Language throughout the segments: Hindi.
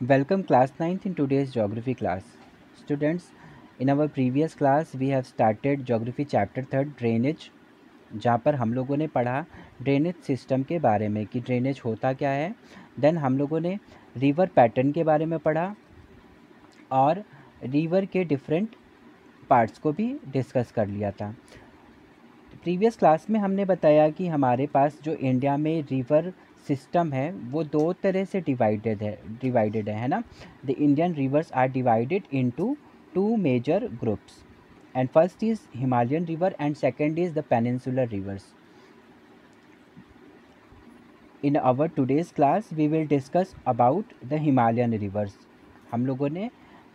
Welcome class 9th in today's geography class. Students, in our previous class we have started geography chapter 3rd drainage, जहाँ पर हम लोगों ने पढ़ा ड्रेनेज सिस्टम के बारे में कि ड्रेनेज होता क्या है। देन हम लोगों ने रिवर पैटर्न के बारे में पढ़ा और रिवर के डिफरेंट पार्ट्स को भी डिस्कस कर लिया था। प्रीवियस क्लास में हमने बताया कि हमारे पास जो इंडिया में रिवर सिस्टम है वो दो तरह से डिवाइडेड है ना। The Indian rivers are divided into two major groups and first is Himalayan river and second is the peninsular rivers. In our today's class we will discuss about the Himalayan rivers. हम लोगों ने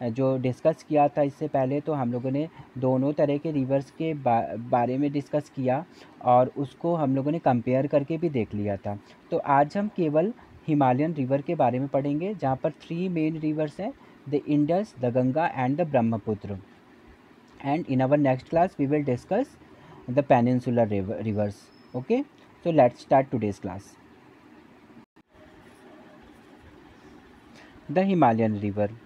जो डिस्कस किया था इससे पहले, तो हम लोगों ने दोनों तरह के रिवर्स के बारे में डिस्कस किया और उसको हम लोगों ने कंपेयर करके भी देख लिया था। तो आज हम केवल हिमालयन रिवर के बारे में पढ़ेंगे, जहाँ पर थ्री मेन रिवर्स हैं, the Indus, the Ganga and the Brahmaputra. And in our next class we will discuss the peninsular rivers. Okay, so let's start today's class. The Himalayan river.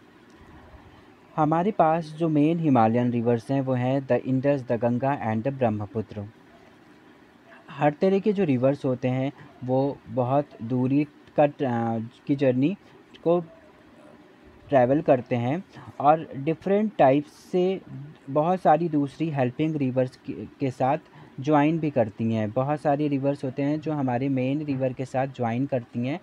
हमारे पास जो मेन हिमालयन रिवर्स हैं वो हैं the Indus, the Ganga and the Brahmaputra. हर तरह के जो रिवर्स होते हैं वो बहुत दूरी की जर्नी को ट्रैवल करते हैं और डिफरेंट टाइप्स से बहुत सारी दूसरी हेल्पिंग रिवर्स के साथ ज्वाइन भी करती हैं। बहुत सारी रिवर्स होते हैं जो हमारे मेन रिवर के साथ ज्वाइन करती हैं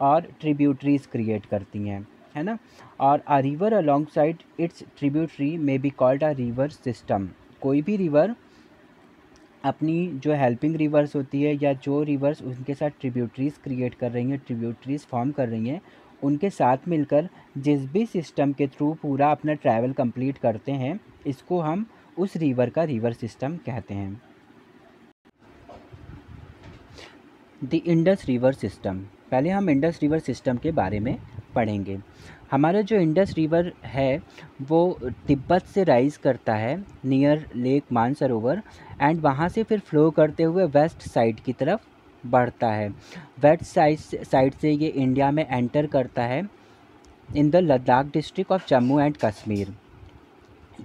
और ट्रिब्यूटरीज क्रिएट करती हैं, है ना। और a river along side it's tributary may be called a river system. कोई भी रिवर अपनी जो हेल्पिंग रिवर्स होती है या जो रिवर्स उनके साथ ट्रिब्यूटरीज क्रिएट कर रही हैं, ट्रिब्यूटरीज फॉर्म कर रही हैं, उनके साथ मिलकर जिस भी सिस्टम के थ्रू पूरा अपना ट्रैवल कंप्लीट करते हैं, इसको हम उस रिवर का रिवर सिस्टम कहते हैं। The Indus river system. पहले हम इंडस रिवर सिस्टम के बारे में पढ़ेंगे। हमारा जो इंडस रिवर है वो तिब्बत से राइज़ करता है नियर लेक मानसरोवर एंड वहाँ से फिर फ्लो करते हुए वेस्ट साइड की तरफ बढ़ता है। वेस्ट साइड से ये इंडिया में एंटर करता है in the Ladakh district of Jammu and Kashmir.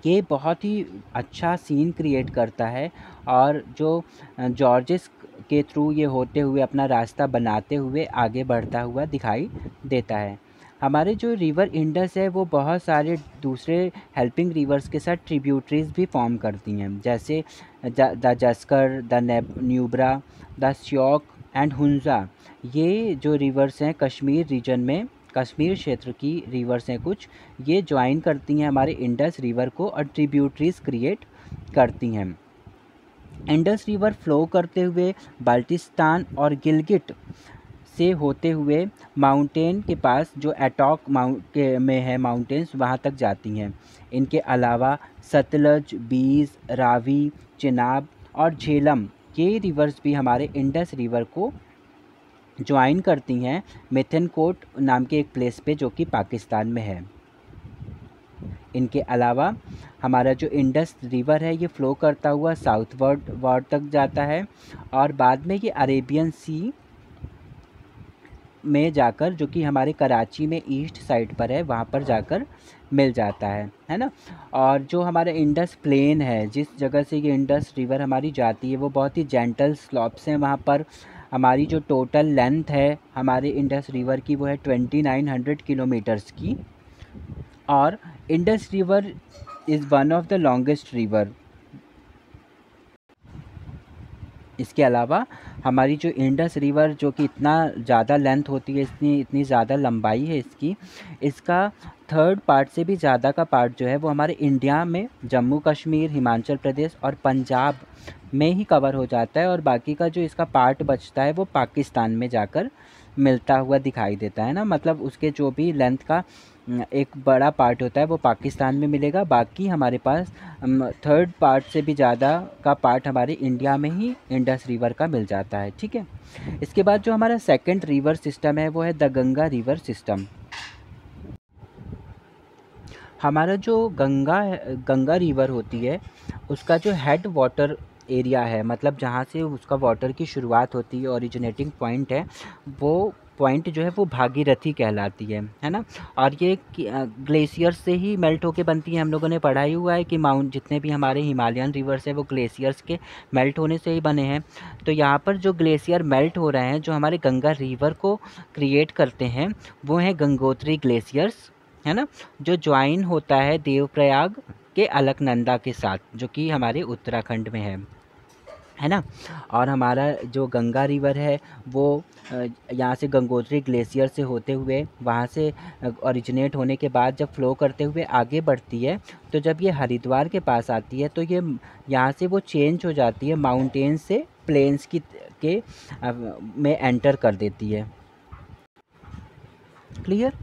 ये बहुत ही अच्छा सीन क्रिएट करता है और जो जॉर्जिस के थ्रू ये होते हुए अपना रास्ता बनाते हुए आगे बढ़ता हुआ दिखाई देता है। हमारे जो रिवर इंडस है वो बहुत सारे दूसरे हेल्पिंग रिवर्स के साथ ट्रिब्यूटरीज भी फॉर्म करती हैं, जैसे the Zaskar, the Nubra, the Shyok and Hunza. ये जो रिवर्स हैं कश्मीर रीजन में, कश्मीर क्षेत्र की रिवर्स हैं कुछ, ये ज्वाइन करती हैं हमारे इंडस रिवर को और ट्रिब्यूटरीज क्रिएट करती हैं। इंडस रिवर फ्लो करते हुए बाल्टिस्तान और गिलगिट से होते हुए माउंटेन के पास जो एटॉक में है माउंटेन्स, वहाँ तक जाती हैं। इनके अलावा सतलज, बीज, रावी, चिनाब और झेलम, ये रिवर्स भी हमारे इंडस रिवर को ज्वाइन करती हैं मिथनकोट नाम के एक प्लेस पे जो कि पाकिस्तान में है। इनके अलावा हमारा जो इंडस रिवर है ये फ़्लो करता हुआ साउथ वर्ड तक जाता है और बाद में ये अरेबियन सी में जाकर, जो कि हमारे कराची में ईस्ट साइड पर है, वहाँ पर जाकर मिल जाता है ना। और जो हमारा इंडस प्लेन है, जिस जगह से ये इंडस रिवर हमारी जाती है, वो बहुत ही जेंटल स्लॉप्स हैं वहाँ पर। हमारी जो टोटल लेंथ है हमारे इंडस रिवर की वो है 2900 किलोमीटर्स की और Indus river is one of the longest river. इसके अलावा हमारी जो इंडस रिवर जो कि इतना ज़्यादा लेंथ होती है, इतनी ज़्यादा लंबाई है इसकी, इसका थर्ड पार्ट से भी ज़्यादा का पार्ट जो है वो हमारे इंडिया में जम्मू कश्मीर, हिमाचल प्रदेश और पंजाब में ही कवर हो जाता है और बाकी का जो इसका पार्ट बचता है वो पाकिस्तान में जाकर मिलता हुआ दिखाई देता है ना। मतलब उसके जो भी लेंथ का एक बड़ा पार्ट होता है वो पाकिस्तान में मिलेगा, बाकी हमारे पास थर्ड पार्ट से भी ज़्यादा का पार्ट हमारे इंडिया में ही इंडस रिवर का मिल जाता है, ठीक है। इसके बाद जो हमारा सेकंड रिवर सिस्टम है वो है द गंगा रिवर सिस्टम। हमारा जो गंगा रिवर होती है उसका जो हेड वाटर एरिया है, मतलब जहाँ से उसका वाटर की शुरुआत होती है, ओरिजिनेटिंग पॉइंट है, वो पॉइंट जो है वो भागीरथी कहलाती है ना। और ये ग्लेशियर से ही मेल्ट होके बनती है। हम लोगों ने पढ़ा ही हुआ है कि माउंट जितने भी हमारे हिमालयन रिवर्स है वो ग्लेशियर्स के मेल्ट होने से ही बने हैं। तो यहाँ पर जो ग्लेशियर मेल्ट हो रहे हैं, जो हमारे गंगा रिवर को क्रिएट करते हैं, वो हैं गंगोत्री ग्लेशियर्स, है ना, जो ज्वाइन होता है देवप्रयाग के अलकनंदा के साथ, जो कि हमारे उत्तराखंड में है ना। और हमारा जो गंगा रिवर है वो यहाँ से गंगोत्री ग्लेशियर से होते हुए वहाँ से ओरिजिनेट होने के बाद जब फ्लो करते हुए आगे बढ़ती है, तो जब ये हरिद्वार के पास आती है तो ये यहाँ से वो चेंज हो जाती है, माउंटेन्स से प्लेन्स में एंटर कर देती है। क्लियर।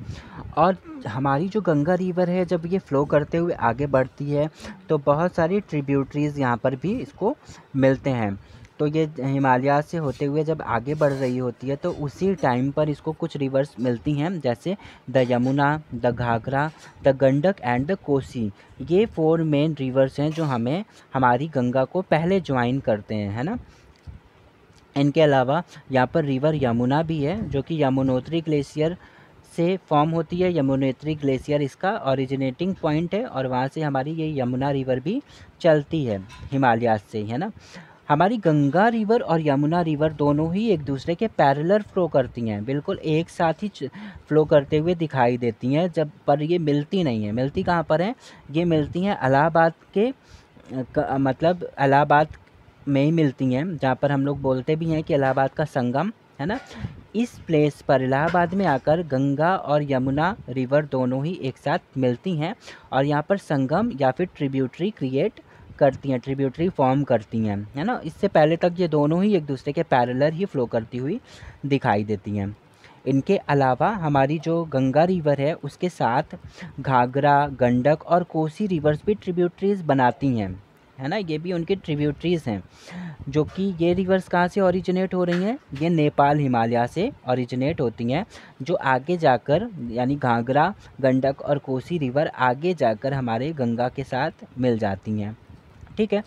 और हमारी जो गंगा रिवर है जब ये फ़्लो करते हुए आगे बढ़ती है तो बहुत सारी ट्रिब्यूटरीज़ यहाँ पर भी इसको मिलते हैं। तो ये हिमालय से होते हुए जब आगे बढ़ रही होती है तो उसी टाइम पर इसको कुछ रिवर्स मिलती हैं, जैसे the Yamuna, the Ghaghara, the Gandak and the Kosi. ये 4 मेन रिवर्स हैं जो हमें हमारी गंगा को पहले ज्वाइन करते हैं, है ना। इनके अलावा यहाँ पर रिवर यमुना भी है, जो कि यमुनोत्री ग्लेशियर से फॉर्म होती है। यमुनोत्री ग्लेशियर इसका ओरिजिनेटिंग पॉइंट है और वहाँ से हमारी ये यमुना रिवर भी चलती है हिमालय से, है ना। हमारी गंगा रिवर और यमुना रिवर दोनों ही एक दूसरे के पैरेलल फ्लो करती हैं, बिल्कुल एक साथ ही फ्लो करते हुए दिखाई देती हैं, जब पर ये मिलती नहीं है। मिलती कहाँ पर हैं? ये मिलती हैं इलाहाबाद के मतलब इलाहाबाद में ही मिलती हैं, जहाँ पर हम लोग बोलते भी हैं कि इलाहाबाद का संगम, है ना। इस प्लेस पर इलाहाबाद में आकर गंगा और यमुना रिवर दोनों ही एक साथ मिलती हैं और यहाँ पर संगम या फिर ट्रिब्यूटरी क्रिएट करती हैं, ट्रिब्यूटरी फॉर्म करती हैं, है ना। इससे पहले तक ये दोनों ही एक दूसरे के पैरेलल ही फ्लो करती हुई दिखाई देती हैं। इनके अलावा हमारी जो गंगा रिवर है उसके साथ घाघरा, गंडक और कोसी रिवर्स भी ट्रिब्यूटरीज बनाती हैं, है ना। ये भी उनके ट्रिब्यूटरीज़ हैं, जो कि ये रिवर्स कहाँ से ओरिजिनेट हो रही हैं? ये नेपाल हिमालय से ओरिजिनेट होती हैं, जो आगे जाकर यानी घाघरा, गंडक और कोसी रिवर आगे जाकर हमारे गंगा के साथ मिल जाती हैं। ठीक है।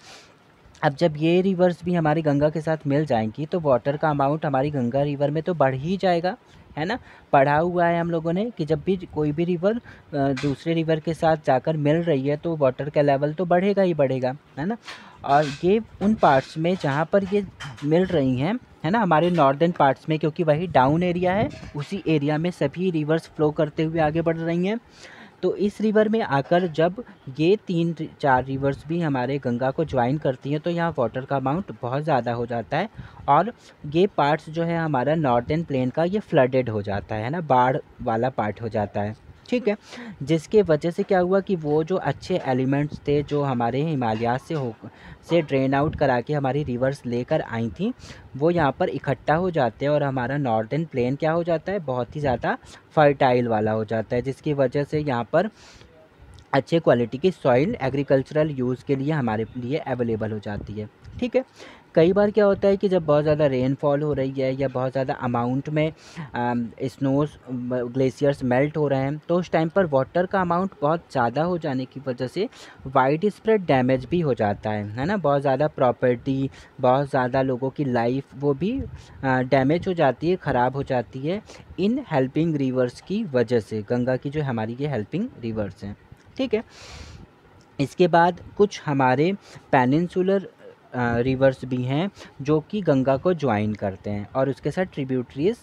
अब जब ये रिवर्स भी हमारी गंगा के साथ मिल जाएंगी तो वाटर का अमाउंट हमारी गंगा रिवर में तो बढ़ ही जाएगा, है ना। पढ़ा हुआ है हम लोगों ने कि जब भी कोई भी रिवर दूसरे रिवर के साथ जाकर मिल रही है तो वाटर का लेवल तो बढ़ेगा ही बढ़ेगा, है ना। और ये उन पार्ट्स में जहाँ पर ये मिल रही हैं, है ना, हमारे नॉर्दर्न पार्ट्स में, क्योंकि वही डाउन एरिया है, उसी एरिया में सभी रिवर्स फ्लो करते हुए आगे बढ़ रही हैं। तो इस रिवर में आकर जब ये 3-4 रिवर्स भी हमारे गंगा को ज्वाइन करती हैं तो यहाँ वाटर का अमाउंट बहुत ज़्यादा हो जाता है और ये पार्ट्स जो है हमारा नॉर्दर्न प्लेन का ये फ्लडेड हो जाता है ना, बाढ़ वाला पार्ट हो जाता है। ठीक है। जिसके वजह से क्या हुआ कि वो जो अच्छे एलिमेंट्स थे जो हमारे हिमालय से ड्रेन आउट करा के हमारी रिवर्स लेकर आई थी, वो यहाँ पर इकट्ठा हो जाते हैं और हमारा नॉर्दर्न प्लेन क्या हो जाता है? बहुत ही ज़्यादा फर्टाइल वाला हो जाता है, जिसकी वजह से यहाँ पर अच्छे क्वालिटी की सॉइल एग्रीकल्चरल यूज़ के लिए हमारे लिए अवेलेबल हो जाती है। ठीक है। कई बार क्या होता है कि जब बहुत ज़्यादा रेनफॉल हो रही है या बहुत ज़्यादा अमाउंट में स्नोज ग्लेशियर्स मेल्ट हो रहे हैं तो उस टाइम पर वाटर का अमाउंट बहुत ज़्यादा हो जाने की वजह से वाइड स्प्रेड डैमेज भी हो जाता है ना। बहुत ज़्यादा प्रॉपर्टी, बहुत ज़्यादा लोगों की लाइफ वो भी डैमेज हो जाती है, ख़राब हो जाती है इन हेल्पिंग रिवर्स की वजह से। गंगा की जो हमारी ये हेल्पिंग रिवर्स हैं। ठीक है। इसके बाद कुछ हमारे पेनिनसुलर रिवर्स भी हैं जो कि गंगा को ज्वाइन करते हैं और उसके साथ ट्रिब्यूटरीज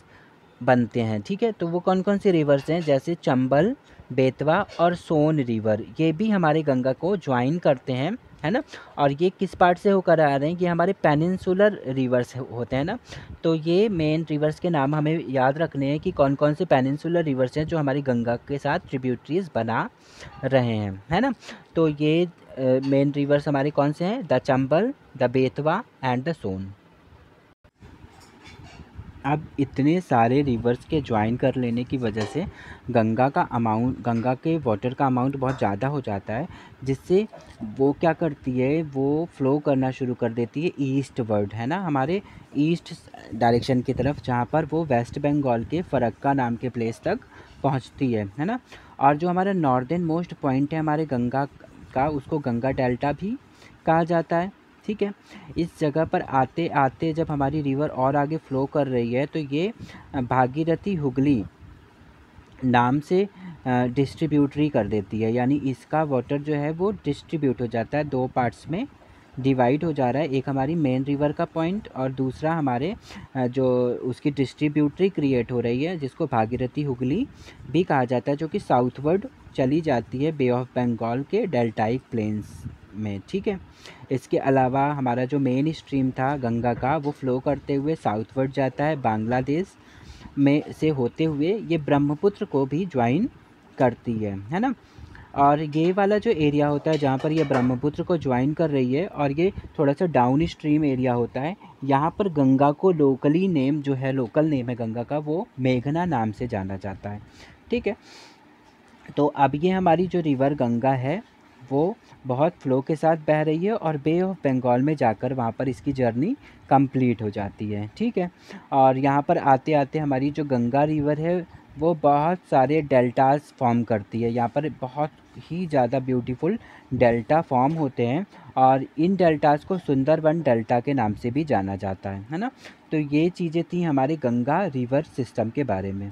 बनते हैं। ठीक है। तो वो कौन कौन से रिवर्स हैं? जैसे चंबल, बेतवा और सोन रिवर, ये भी हमारे गंगा को ज्वाइन करते हैं, है ना। और ये किस पार्ट से होकर आ रहे हैं? ये हमारे पेनिनसुलर रिवर्स होते हैं ना। तो ये मेन रिवर्स के नाम हमें याद रखने हैं कि कौन कौन से पेनिनसुलर रिवर्स हैं जो हमारी गंगा के साथ ट्रिब्यूटरीज बना रहे हैं, है ना। तो ये मेन रिवर्स हमारे कौन से हैं? The Chambal, the Betwa and the Son. अब इतने सारे रिवर्स के ज्वाइन कर लेने की वजह से गंगा के वाटर का अमाउंट बहुत ज़्यादा हो जाता है, जिससे वो क्या करती है, वो फ्लो करना शुरू कर देती है ईस्ट वर्ड, है ना, हमारे ईस्ट डायरेक्शन की तरफ, जहाँ पर वो वेस्ट बंगाल के फरक्का नाम के प्लेस तक पहुँचती है ना। और जो हमारा नॉर्दर्न मोस्ट पॉइंट है हमारे गंगा का, उसको गंगा डेल्टा भी कहा जाता है। ठीक है। इस जगह पर आते आते जब हमारी रिवर और आगे फ्लो कर रही है तो ये भागीरथी हुगली नाम से डिस्ट्रीब्यूटरी कर देती है, यानी इसका वाटर जो है वो डिस्ट्रीब्यूट हो जाता है, दो पार्ट्स में डिवाइड हो जा रहा है। एक हमारी मेन रिवर का पॉइंट और दूसरा हमारे जो उसकी डिस्ट्रीब्यूटरी क्रिएट हो रही है जिसको भागीरथी हुगली भी कहा जाता है, जो कि साउथवर्ड चली जाती है बे ऑफ बंगाल के डेल्टाइक प्लेन्स में, ठीक है। इसके अलावा हमारा जो मेन स्ट्रीम था गंगा का वो फ्लो करते हुए साउथवर्ड जाता है बांग्लादेश में से होते हुए ये ब्रह्मपुत्र को भी ज्वाइन करती है ना। और ये वाला जो एरिया होता है जहाँ पर ये ब्रह्मपुत्र को ज्वाइन कर रही है और ये थोड़ा सा डाउन स्ट्रीम एरिया होता है, यहाँ पर गंगा को लोकली नेम जो है, लोकल नेम है गंगा का, वो मेघना नाम से जाना जाता है, ठीक है। तो अब ये हमारी जो रिवर गंगा है वो बहुत फ्लो के साथ बह रही है और बे ऑफ बंगाल में जाकर वहाँ पर इसकी जर्नी कंप्लीट हो जाती है, ठीक है। और यहाँ पर आते आते हमारी जो गंगा रिवर है वो बहुत सारे डेल्टास फॉर्म करती है। यहाँ पर बहुत ही ज़्यादा ब्यूटीफुल डेल्टा फॉर्म होते हैं और इन डेल्टास को सुंदरबन डेल्टा के नाम से भी जाना जाता है ना। तो ये चीज़ें थी हमारे गंगा रिवर सिस्टम के बारे में।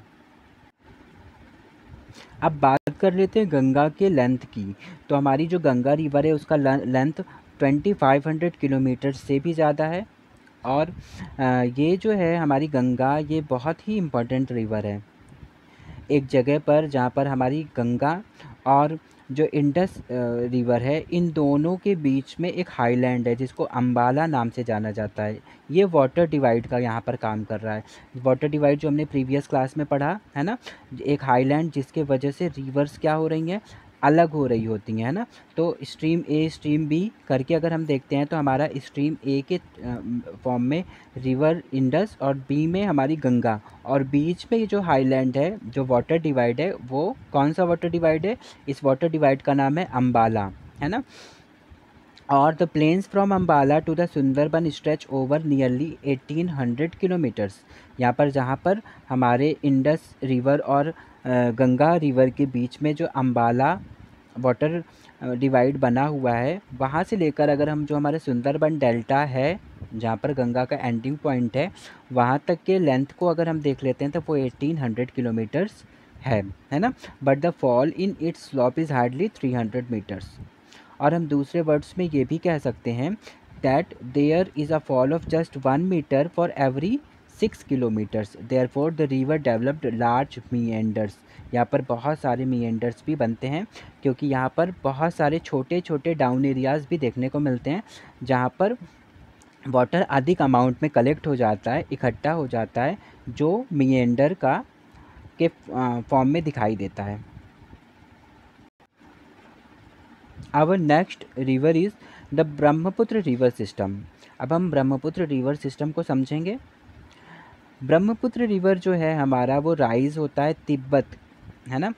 अब बात कर लेते हैं गंगा के लेंथ की। तो हमारी जो गंगा रिवर है उसका लेंथ 2500 किलोमीटर से भी ज़्यादा है। और ये जो है हमारी गंगा ये बहुत ही इम्पोर्टेंट रिवर है। एक जगह पर जहाँ पर हमारी गंगा और जो इंडस रिवर है इन दोनों के बीच में एक हाईलैंड है जिसको अम्बाला नाम से जाना जाता है। ये वाटर डिवाइड का यहाँ पर काम कर रहा है। वाटर डिवाइड जो हमने प्रीवियस क्लास में पढ़ा है ना, एक हाईलैंड जिसके वजह से रिवर्स क्या हो रही हैं, अलग हो रही होती हैं, है ना। तो स्ट्रीम ए स्ट्रीम बी करके अगर हम देखते हैं तो हमारा स्ट्रीम ए के फॉर्म में रिवर इंडस और बी में हमारी गंगा, और बीच में ये जो हाईलैंड है जो वाटर डिवाइड है वो कौन सा वाटर डिवाइड है, इस वाटर डिवाइड का नाम है अम्बाला, है ना। और the plains from Ambala to the Sundarban stretch over nearly 1800 kilometres. यहाँ पर जहाँ पर हमारे इंडस रिवर और गंगा रिवर के बीच में जो अम्बाला वाटर डिवाइड बना हुआ है वहाँ से लेकर अगर हम जो हमारे सुंदरबन डेल्टा है जहाँ पर गंगा का एंडिंग पॉइंट है वहाँ तक के लेंथ को अगर हम देख लेते हैं तो वो 1800 किलोमीटर्स है ना। But the fall in its slope is hardly 300 metres. और हम दूसरे वर्ड्स में ये भी कह सकते हैं that there is a fall of just 1 metre for every 6 kilometres. Therefore the river developed large meanders. यहाँ पर बहुत सारे मीएंडर्स भी बनते हैं क्योंकि यहाँ पर बहुत सारे छोटे छोटे डाउन एरियाज़ भी देखने को मिलते हैं जहाँ पर वाटर अधिक अमाउंट में कलेक्ट हो जाता है, इकट्ठा हो जाता है, जो मीएंडर का के फॉर्म में दिखाई देता है। Our next river is the Brahmaputra river system. अब हम ब्रह्मपुत्र रिवर सिस्टम को समझेंगे। ब्रह्मपुत्र रिवर जो है हमारा वो राइज होता है तिब्बत, है ना,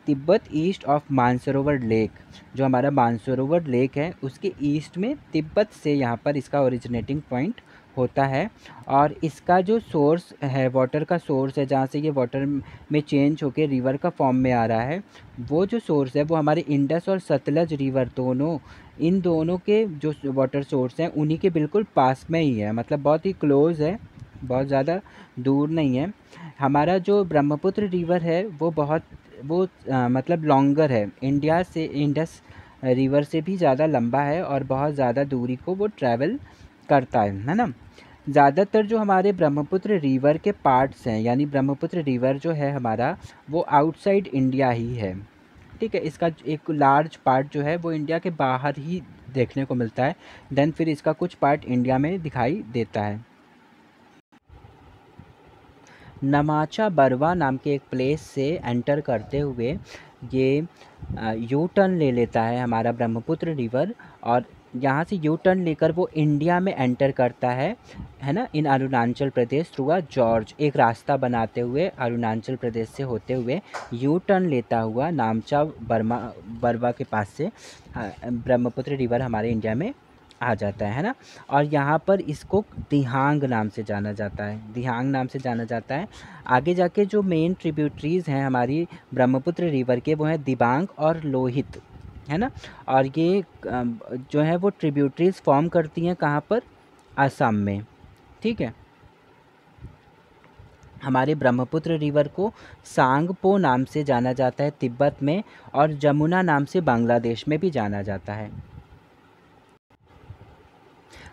Tibet east of Mansarovar lake. जो हमारा मानसरोवर लेक है उसके ईस्ट में तिब्बत से यहाँ पर इसका ओरिजिनेटिंग पॉइंट होता है। और इसका जो सोर्स है, वाटर का सोर्स है जहाँ से ये वाटर में चेंज होके रिवर का फॉर्म में आ रहा है, वो जो सोर्स है वो हमारे इंडस और सतलज रिवर दोनों, इन दोनों के जो वाटर सोर्स हैं उन्हीं के बिल्कुल पास में ही है, मतलब बहुत ही क्लोज़ है, बहुत ज़्यादा दूर नहीं है। हमारा जो ब्रह्मपुत्र रिवर है वो मतलब लॉन्गर है, इंडिया से इंडस रिवर से भी ज़्यादा लंबा है और बहुत ज़्यादा दूरी को वो ट्रैवल करता है ना। ज़्यादातर जो हमारे ब्रह्मपुत्र रिवर के पार्ट्स हैं, यानी ब्रह्मपुत्र रिवर जो है हमारा वो आउटसाइड इंडिया ही है, ठीक है। इसका एक लार्ज पार्ट जो है वो इंडिया के बाहर ही देखने को मिलता है, देन फिर इसका कुछ पार्ट इंडिया में दिखाई देता है। नमाचा बरवा नाम के एक प्लेस से एंटर करते हुए ये यू टर्न ले लेता है हमारा ब्रह्मपुत्र रिवर, और यहाँ से यू टर्न लेकर वो इंडिया में एंटर करता है ना, इन Arunachal Pradesh through a George. एक रास्ता बनाते हुए अरुणाचल प्रदेश से होते हुए यू टर्न लेता हुआ नामचा बरवा के पास से ब्रह्मपुत्र रिवर हमारे इंडिया में आ जाता है ना। और यहाँ पर इसको दिहांग नाम से जाना जाता है, दिहांग नाम से जाना जाता है। आगे जाके जो मेन ट्रिब्यूटरीज़ हैं हमारी ब्रह्मपुत्र रिवर के वो हैं दिबांग और लोहित, है ना। और ये जो है वो ट्रिब्यूटरीज फॉर्म करती हैं कहाँ पर, असम में, ठीक है। हमारे ब्रह्मपुत्र रिवर को सांगपो नाम से जाना जाता है तिब्बत में, और जमुना नाम से बांग्लादेश में भी जाना जाता है।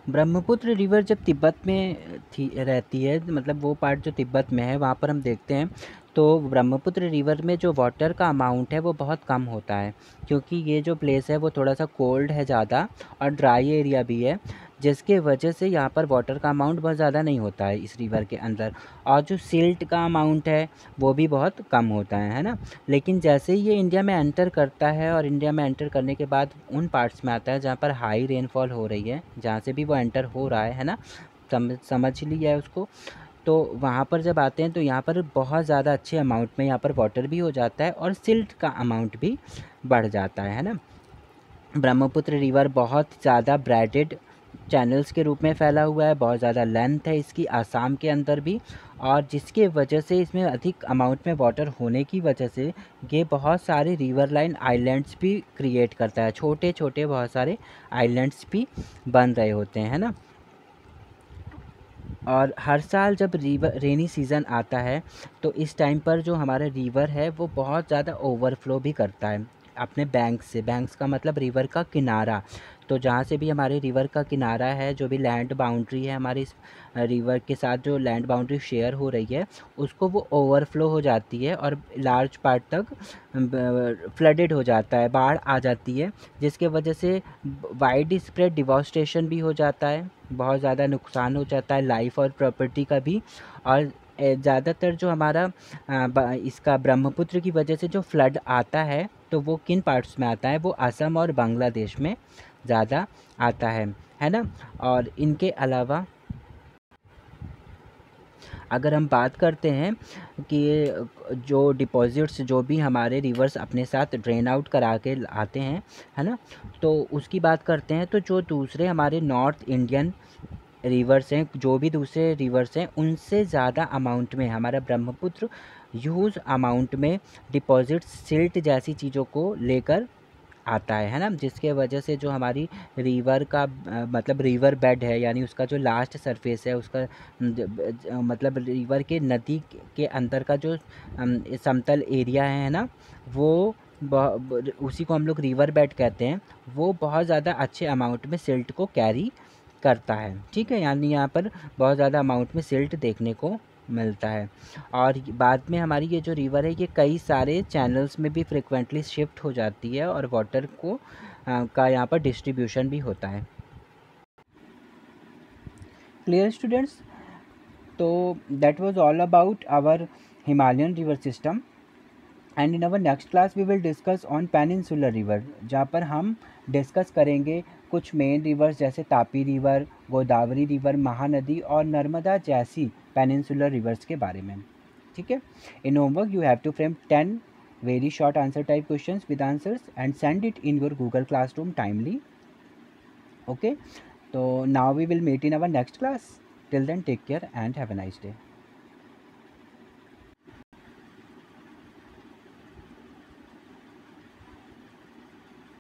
ब्रह्मपुत्र रिवर जब तिब्बत में थी रहती है, मतलब वो पार्ट जो तिब्बत में है वहाँ पर हम देखते हैं तो ब्रह्मपुत्र रिवर में जो वाटर का अमाउंट है वो बहुत कम होता है, क्योंकि ये जो प्लेस है वो थोड़ा सा कोल्ड है ज़्यादा और ड्राई एरिया भी है, जिसके वजह से यहाँ पर वाटर का अमाउंट बहुत ज़्यादा नहीं होता है इस रिवर के अंदर। और जो सिल्ट का अमाउंट है वो भी बहुत कम होता है ना। लेकिन जैसे ही ये इंडिया में एंटर करता है और इंडिया में एंटर करने के बाद उन पार्ट्स में आता है जहाँ पर हाई रेनफॉल हो रही है, जहाँ से भी वो एंटर हो रहा है ना, समझ लिया है उसको। तो वहाँ पर जब आते हैं तो यहाँ पर बहुत ज़्यादा अच्छे अमाउंट में यहाँ पर वाटर भी हो जाता है और सिल्ट का अमाउंट भी बढ़ जाता है ना। ब्रह्मपुत्र रिवर बहुत ज़्यादा ब्रैडेड चैनल्स के रूप में फैला हुआ है, बहुत ज़्यादा लेंथ है इसकी आसाम के अंदर भी, और जिसके वजह से इसमें अधिक अमाउंट में वाटर होने की वजह से ये बहुत सारे रिवर लाइन आइलैंड्स भी क्रिएट करता है, छोटे छोटे बहुत सारे आइलैंड्स भी बन रहे होते हैं, है ना। और हर साल जब रिवर रेनी सीज़न आता है तो इस टाइम पर जो हमारा रिवर है वो बहुत ज़्यादा ओवरफ्लो भी करता है अपने बैंक्स से। बैंक्स का मतलब रिवर का किनारा। तो जहाँ से भी हमारे रिवर का किनारा है, जो भी लैंड बाउंड्री है हमारी इस रिवर के साथ जो लैंड बाउंड्री शेयर हो रही है, उसको वो ओवरफ्लो हो जाती है और लार्ज पार्ट तक फ्लडेड हो जाता है, बाढ़ आ जाती है, जिसके वजह से वाइड स्प्रेड डिवास्टेशन भी हो जाता है, बहुत ज़्यादा नुकसान हो जाता है लाइफ और प्रॉपर्टी का भी। और ज़्यादातर जो हमारा इसका ब्रह्मपुत्र की वजह से जो फ्लड आता है तो वो किन पार्ट्स में आता है, वो असम और बांग्लादेश में ज़्यादा आता है ना। और इनके अलावा अगर हम बात करते हैं कि जो डिपॉज़िट्स जो भी हमारे रिवर्स अपने साथ ड्रेन आउट करा के आते हैं, है ना, तो उसकी बात करते हैं तो जो दूसरे हमारे नॉर्थ इंडियन रिवर्स हैं, जो भी दूसरे रिवर्स हैं, उनसे ज़्यादा अमाउंट में हमारा ब्रह्मपुत्र ह्यूज अमाउंट में डिपॉज़िट्स सिल्ट जैसी चीज़ों को लेकर आता है ना, जिसके वजह से जो हमारी रिवर का मतलब रिवर बेड है, यानी उसका जो लास्ट सरफेस है उसका मतलब रिवर के नदी के अंदर का जो समतल एरिया है ना, वो उसी को हम लोग रिवर बेड कहते हैं, वो बहुत ज़्यादा अच्छे अमाउंट में सिल्ट को कैरी करता है, ठीक है। यानी यहाँ पर बहुत ज़्यादा अमाउंट में सिल्ट देखने को मिलता है। और बाद में हमारी ये जो रिवर है ये कई सारे चैनल्स में भी फ्रिक्वेंटली शिफ्ट हो जाती है और वाटर को का यहाँ पर डिस्ट्रीब्यूशन भी होता है। Clear students? तो that was all about our Himalayan river system, and in our next class we will discuss on peninsular river, जहाँ पर हम डिस्कस करेंगे कुछ मेन रिवर्स जैसे तापी रिवर, गोदावरी रिवर, महानदी और नर्मदा जैसी पेनिनसुलर रिवर्स के बारे में, ठीक है। In homework you have to frame 10 very short answer type questions with answers and send it in your Google Classroom timely. Okay, so now we will meet in our next class. Till then, take care and have a nice day.